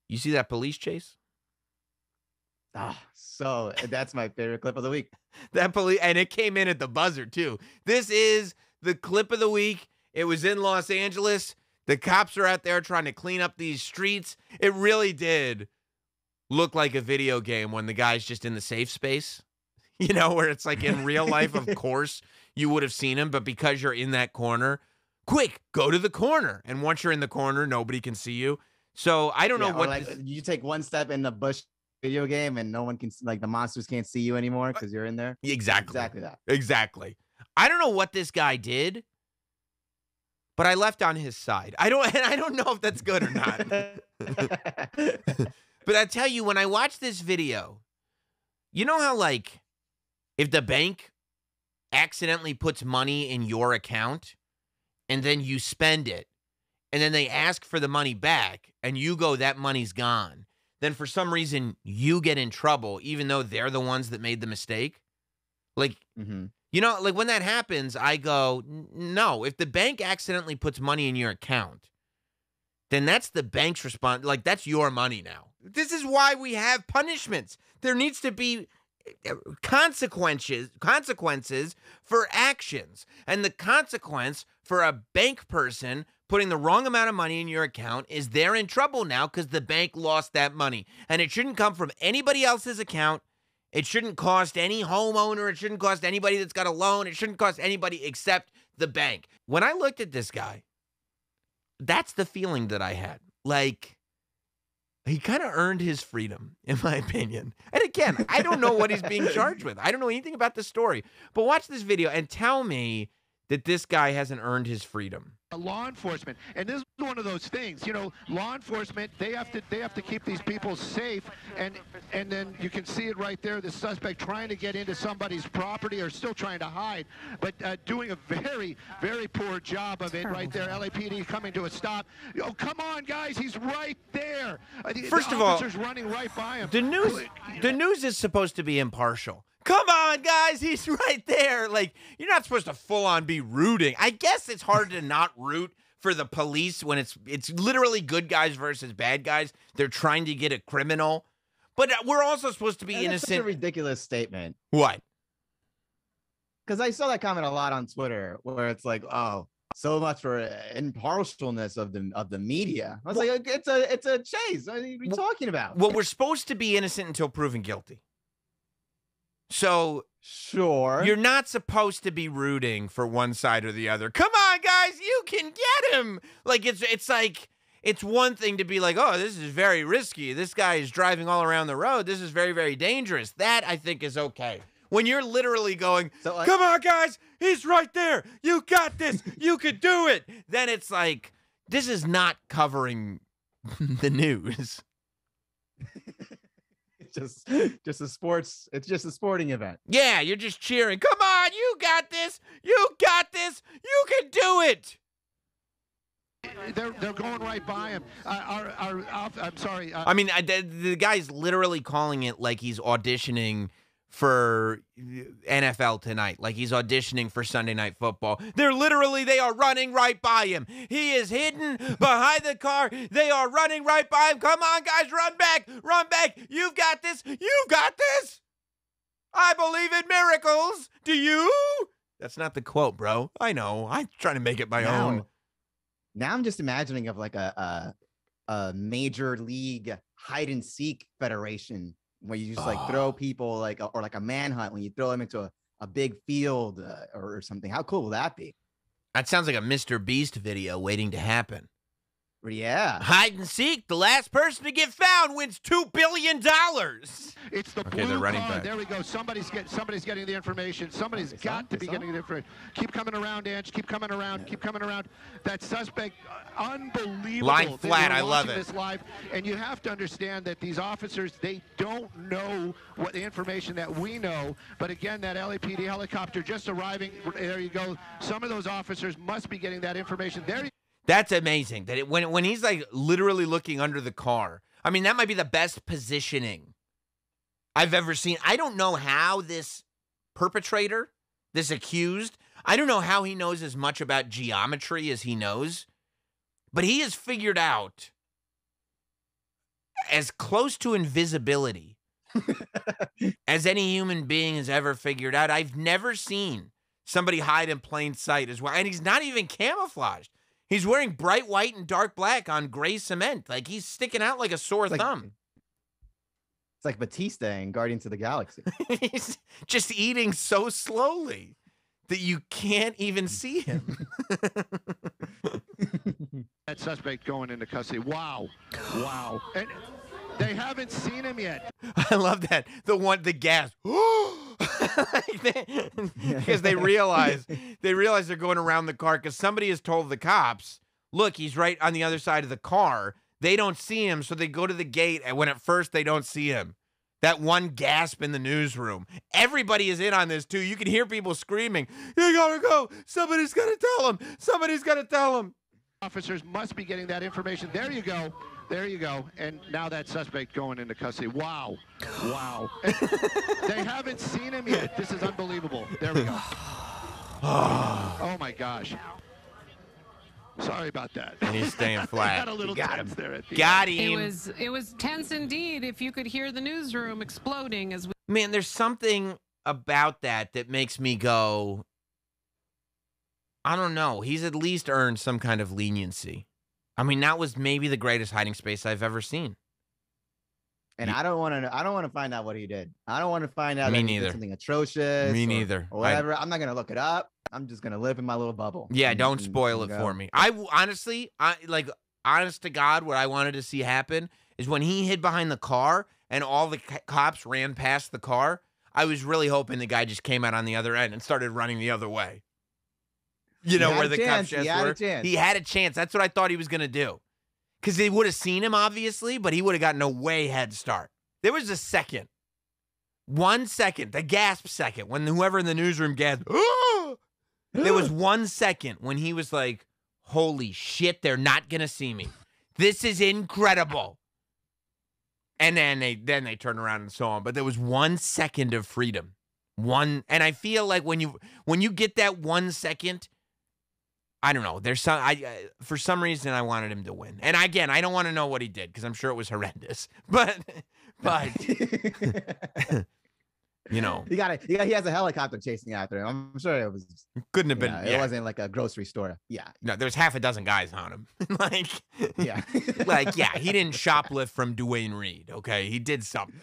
You see that police chase? So that's my favorite clip of the week. And it came in at the buzzer too. This is the clip of the week. It was in Los Angeles. The cops are out there trying to clean up these streets. It really did look like a video game when the guy's just in the safe space, where it's like in real life, of course, you would have seen him, but because you're in that corner, quick, go to the corner. And once you're in the corner, nobody can see you. So I don't know what you take one step in the bush video game and no one can, like, the monsters can't see you anymore because you're in there. Exactly that. Exactly. I don't know what this guy did, but I left on his side. I don't know if that's good or not. But I tell you, when I watch this video, you know how, like, if the bank accidentally puts money in your account and then you spend it and then they ask for the money back and you go, that money's gone, then for some reason you get in trouble even though they're the ones that made the mistake? Like, like when that happens, I go, no, if the bank accidentally puts money in your account, then that's the bank's response. Like, that's your money now. This is why we have punishments. There needs to be consequences for actions. And the consequence for a bank person putting the wrong amount of money in your account is they're in trouble now because the bank lost that money. And it shouldn't come from anybody else's account. It shouldn't cost any homeowner. It shouldn't cost anybody that's got a loan. It shouldn't cost anybody except the bank. When I looked at this guy, that's the feeling that I had. Like, he kind of earned his freedom, in my opinion. And again, I don't know what he's being charged with. I don't know anything about the story. But watch this video and tell me that this guy hasn't earned his freedom. Law enforcement, and this is one of those things. Law enforcement, they have to keep these people safe, and then you can see it right there. The suspect trying to get into somebody's property or still trying to hide, but doing a very, very poor job of it right there. LAPD coming to a stop. Oh, come on, guys, he's right there. First of all, running right by him. The news is supposed to be impartial. Come on, guys, he's right there. Like, you're not supposed to full-on be rooting. I guess it's hard to not root for the police when it's literally good guys versus bad guys. They're trying to get a criminal. But we're also supposed to be innocent. That's such a ridiculous statement. What? Because I saw that comment a lot on Twitter where it's like, oh, so much for impartialness of the media. I was like, it's a chase. What are you talking about? Well, we're supposed to be innocent until proven guilty. So, sure, you're not supposed to be rooting for one side or the other. Come on, guys, you can get him. Like, it's like, it's one thing to be like, oh, this is very risky. This guy is driving all around the road. This is very, very dangerous. That, I think, is okay. When you're literally going, come on, guys, he's right there. You got this. You could do it. Then it's like, this is not covering the news. Just a sports. It's just a sporting event. Yeah, you're just cheering. Come on, you got this. You got this. You can do it. They're going right by him. I'm sorry. I mean, the guy's literally calling it like he's auditioning for NFL tonight, like he's auditioning for Sunday Night Football. They are running right by him. He is hidden behind the car. They are running right by him. Come on, guys, run back. You've got this. I believe in miracles. Do you? That's not the quote, bro. I know. I'm trying to make it my own. Now I'm just imagining of like a major league hide and seek federation where you just like throw people or like a manhunt when you throw them into a big field or something. How cool will that be? That sounds like a Mr. Beast video waiting to happen. Yeah. Hide and seek. The last person to get found wins $2 billion. It's the blue car. There we go. Somebody's getting the information. Somebody's got to be getting the information. Keep coming around, Ange. Keep coming around. Keep coming around. That suspect, unbelievable. Line flat. I love it. This live, and you have to understand that these officers, they don't know what the information that we know. But again, that LAPD helicopter just arriving. There you go. Some of those officers must be getting that information. That's amazing. That when he's like literally looking under the car. I mean, that might be the best positioning I've ever seen. I don't know how this perpetrator, this accused, I don't know how he knows as much about geometry as he knows, but he has figured out as close to invisibility as any human being has ever figured out. I've never seen somebody hide in plain sight as well. And he's not even camouflaged. He's wearing bright white and dark black on gray cement. Like, he's sticking out like a sore thumb. It's like Batista in Guardians of the Galaxy. He's just eating so slowly that you can't even see him. That suspect going into custody. Wow. Wow. And they haven't seen him yet. I love that. The gas. Because they realize they're going around the car because somebody has told the cops, look, he's right on the other side of the car. They don't see him, so they go to the gate, and when at first they don't see him. That one gasp in the newsroom. Everybody is in on this, too. You can hear people screaming, you gotta go. Somebody's gonna tell him. Somebody's gonna tell him. Officers must be getting that information. There you go. There you go. And now that suspect going into custody. Wow. Wow. And they haven't seen him yet. This is unbelievable. There we go. Oh, my gosh. Sorry about that. And he's staying flat. Got a little tense there at the Got end. him. It was tense indeed. If you could hear the newsroom exploding as we. Man, there's something about that makes me go, I don't know. He's at least earned some kind of leniency. I mean, that was maybe the greatest hiding space I've ever seen. And I don't want to find out what he did. I don't want to find out Me that he neither. did something atrocious. Me neither. Or whatever. I'm not gonna look it up. I'm just gonna live in my little bubble. Yeah, and- don't and- spoil and it go. for me. Honestly, honest to God, what I wanted to see happen is when he hid behind the car and all the cops ran past the car, I was really hoping the guy just came out on the other end and started running the other way. You know, He had where a the chance. cops just He had a were. chance. He had a chance. That's what I thought he was going to do. Because they would have seen him, obviously, but he would have gotten a way head start. There was a second. 1 second. The gasp second. When whoever in the newsroom gasped, there was 1 second when he was like, holy shit, they're not going to see me. This is incredible. And then they turned around and so on. But there was 1 second of freedom. And I feel like when you get that 1 second, I don't know. There's for some reason I wanted him to win. And again, I don't want to know what he did because I'm sure it was horrendous. But you know, he has a helicopter chasing after him. I'm sure it was. couldn't have been. It wasn't like a grocery store. Yeah. No, there's half a dozen guys on him. Yeah. he didn't shoplift from Dwayne Reed. Okay, he did something.